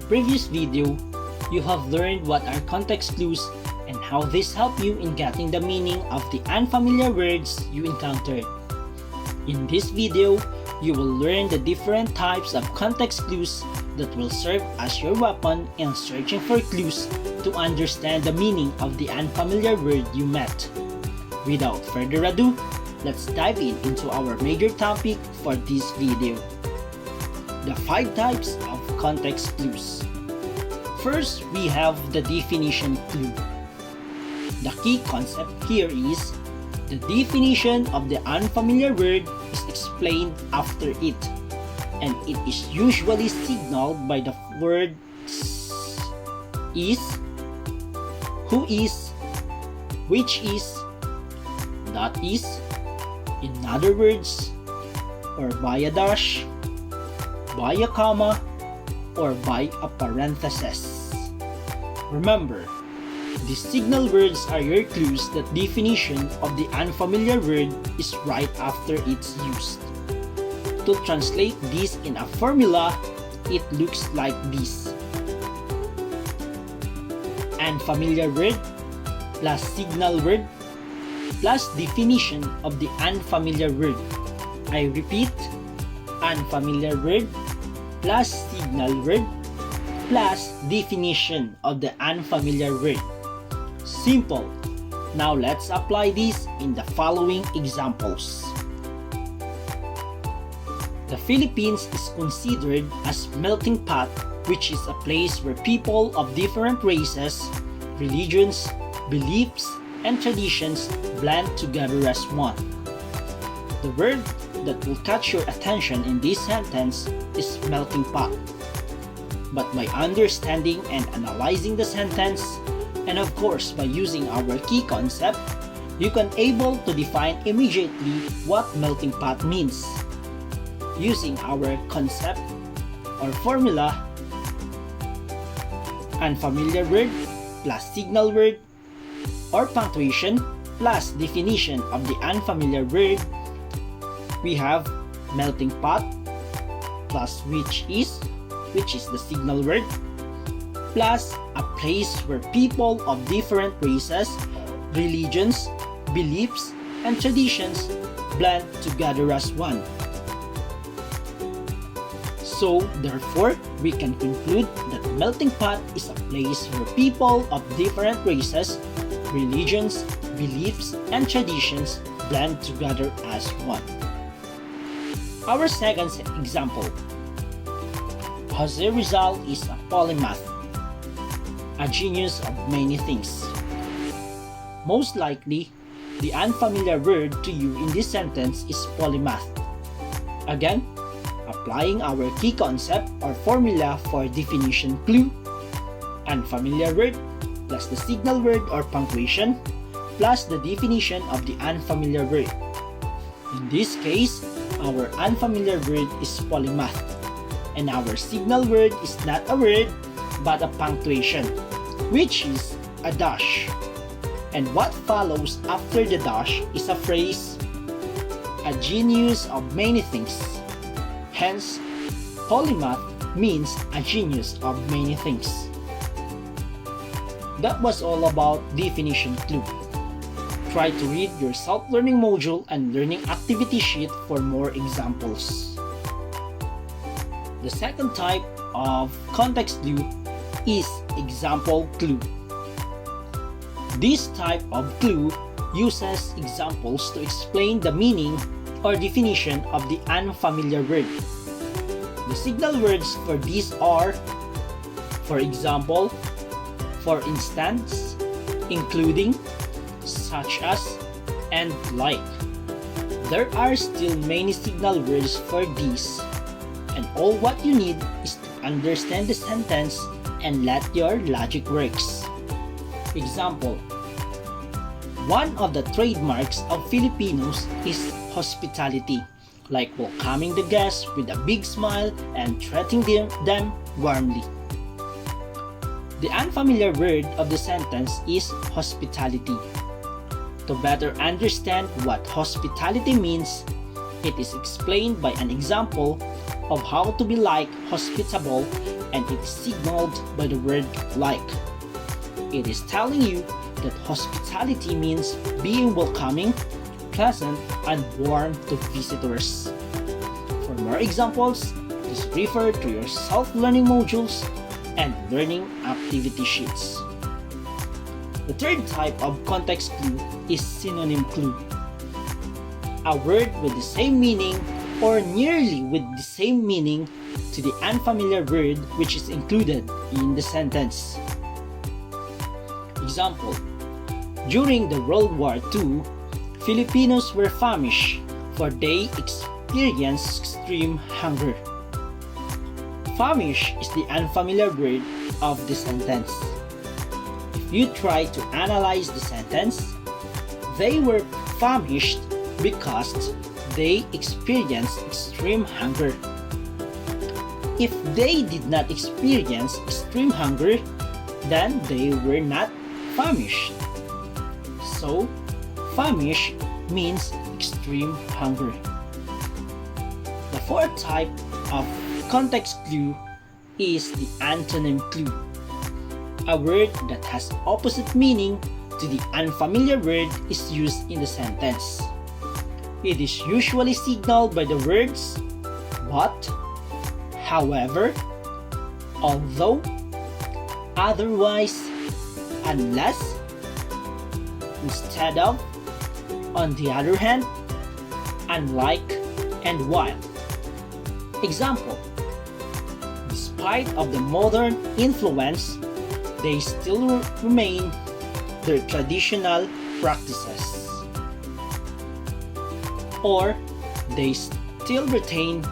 previous video, you have learned what are context clues and how this help you in getting the meaning of the unfamiliar words you encountered. In this video, you will learn the different types of context clues that will serve as your weapon in searching for clues to understand the meaning of the unfamiliar word you met. Without further ado, let's dive into our major topic for this video: the 5 types of context clues. First, we have the definition clue. The key concept here is the definition of the unfamiliar word is explained after it, and it is usually signaled by the words is, who is, which is, that is, in other words, or by a dash, by a comma, or by a parenthesis. Remember, these signal words are your clues that definition of the unfamiliar word is right after it's used. To translate this in a formula, it looks like this: unfamiliar word plus signal word plus definition of the unfamiliar word. I repeat, unfamiliar word plus signal word plus definition of the unfamiliar word. Simple. Now let's apply this in the following examples. The Philippines is considered as melting pot, which is a place where people of different races, religions, beliefs, and traditions blend together as one. The word that will catch your attention in this sentence is melting pot. But by understanding and analyzing the sentence, and of course by using our key concept, you can able to define immediately what melting pot means. Using our concept or formula, unfamiliar word plus signal word or punctuation plus definition of the unfamiliar word, we have melting pot plus which is the signal word, plus a place where people of different races, religions, beliefs, and traditions blend together as one. So, therefore, we can conclude that melting pot is a place where people of different races, religions, beliefs, and traditions blend together as one. Our second example: Jose Rizal is a polymath, a genius of many things. Most likely, the unfamiliar word to you in this sentence is polymath. Again, applying our key concept or formula for definition clue, unfamiliar word plus the signal word or punctuation plus the definition of the unfamiliar word. In this case, our unfamiliar word is polymath, and our signal word is not a word but a punctuation, which is a dash. And what follows after the dash is a phrase, a genius of many things. Hence, polymath means a genius of many things. That was all about definition clue. Try to read your self-learning module and learning activity sheet for more examples. The second type of context clue is example clue. This type of clue uses examples to explain the meaning or definition of the unfamiliar word. The signal words for these are, for example, for instance, including, such as, and like. There are still many signal words for these, and all what you need is to understand the sentence and let your logic works. Example: one of the trademarks of Filipinos is hospitality, like welcoming the guests with a big smile and treating them warmly. The unfamiliar word of the sentence is hospitality. To better understand what hospitality means, it is explained by an example of how to be like hospitable and it is signaled by the word like. It is telling you that hospitality means being welcoming, pleasant, and warm to visitors. For more examples, please refer to your self-learning modules and learning activity sheets. The third type of context clue is synonym clue. A word with the same meaning or nearly with the same meaning to the unfamiliar word which is included in the sentence. Example: during the World War II, Filipinos were famished for they experienced extreme hunger. Famished is the unfamiliar word of the sentence. If you try to analyze the sentence, they were famished because they experienced extreme hunger. If they did not experience extreme hunger, then they were not famished. So, famished means extreme hunger. The fourth type of context clue is the antonym clue. A word that has opposite meaning to the unfamiliar word is used in the sentence. It is usually signaled by the words but, however, although, otherwise, unless, instead of, on the other hand, unlike, and while. Example: despite of the modern influence, they still remain their traditional practices. Or they still retain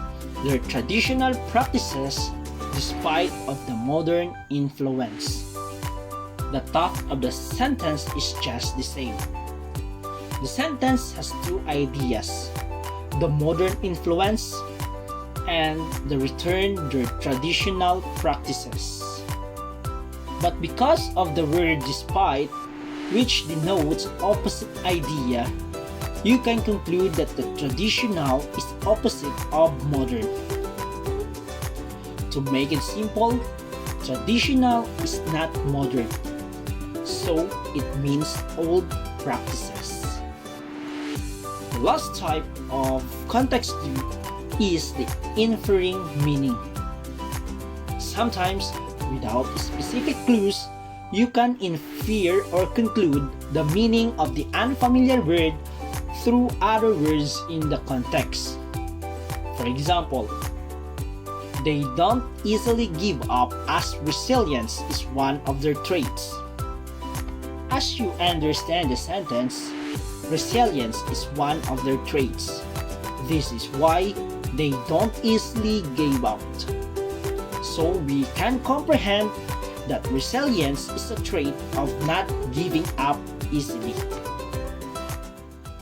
their traditional practices despite of the modern influence. The thought of the sentence is just the same. The sentence has two ideas: the modern influence and the return their traditional practices. But because of the word despite, which denotes opposite idea, you can conclude that the traditional is opposite of modern. To make it simple, traditional is not modern, so it means old practices. The last type of context clue is the inferring meaning. Sometimes, without specific clues, you can infer or conclude the meaning of the unfamiliar word through other words in the context. For example, they don't easily give up as resilience is one of their traits. As you understand the sentence, resilience is one of their traits. This is why they don't easily give up. So we can comprehend that resilience is a trait of not giving up easily.